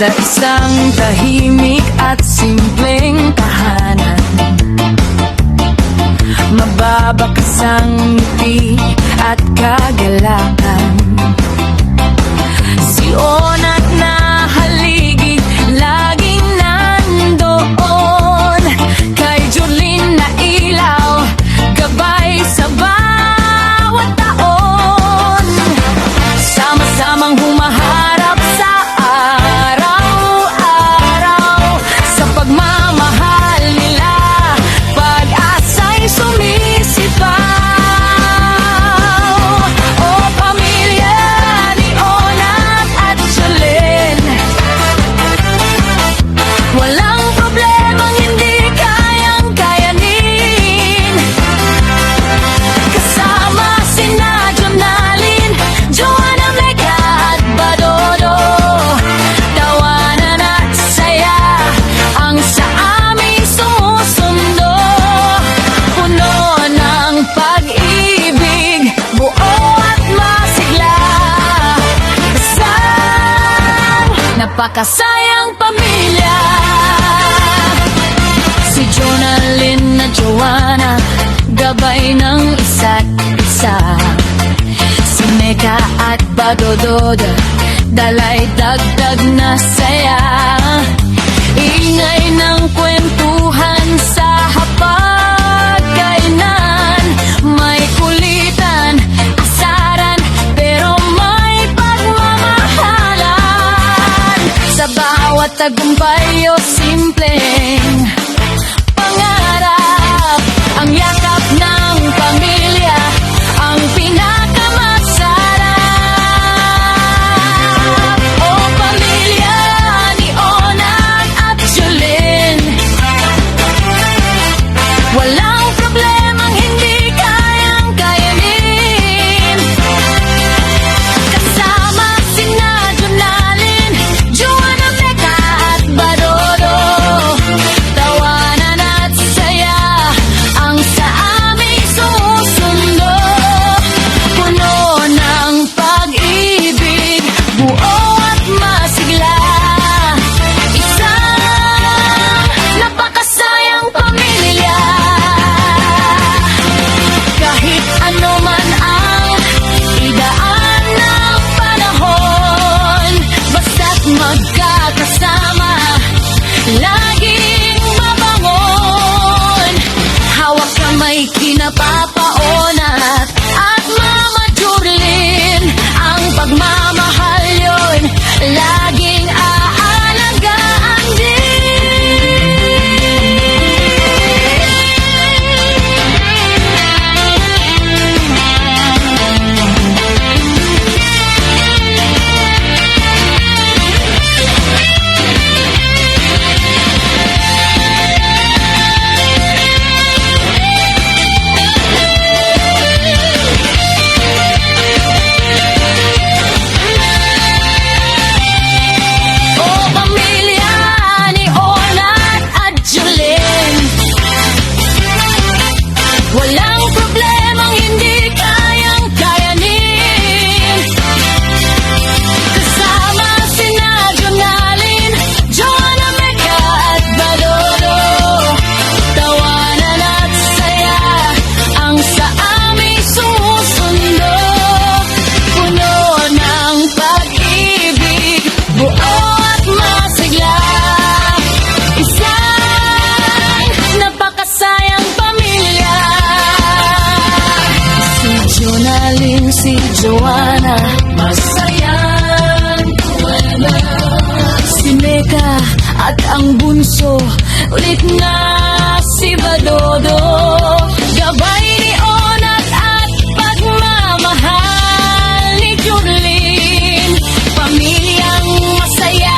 Sa isang tahimik at simpleng tahanan, mababakas ang ngiti at kagalakan. Si Onat na haligi, laging nandoon. Kay Jolene na ilaw, gabay sa bawat taon. Sama-samang humaharap sa araw-araw, sa pagmamahal nila, pag-asa'y sumisipaw. O pamilya ni Onat at Jolene, walang problemang hindi kayang kayanin. Kasama sina Jonalyn, Joanna, Mecca at Badodo, tawanan at saya ang sa aming sumusundo. Puno ng pag-ibig, buo at masigla, isang napakasayang pamilya. Si Jonalyn na Joanna, gabay ng isa't isa. Si Mecca at Badodo, dalay dagdag na saya. Ingay ng kwentuhan sa hapagkainan, may kulitan, asaran, pero may pagmamahalan. Sa bawat tagumpay o simpleng pangarap, ang yakap ng pamilya ang pinakamasarap. O pamilya ni Onat at Jolene, walang problemang hindi kayang kayanin. Kasama sina Jonalyn, Joanna, Mecca at Badodo, tawanan at saya ang sa aming sumusundo. Puno ng pag-ibig, buo at masigla, isang napakasayang pamilya. Kahit ano man ang idaan ng panahon, basta't magkakasama, laging mabangon. Hawak kamay kinapapaonat at Mama Jolene, ang pagmamahal yun laging aalagaan din. O pamilya ni Onat at Jolene, walang problemang hindi kayang kayanin. Kasama sina Jonalyn, Joanna, Mecca at Badodo, tawanan at saya ang sa aming sumusundo. Puno ng pag-ibig, buo at masigla, isang napakasayang pamilya. Si Jonalyn, si Joanna, masayang tuwala. Si Mecca at ang bunso, ulit na si Badodo, gabay ni Onat at pagmamahal ni Jolene. Pamilyang masaya,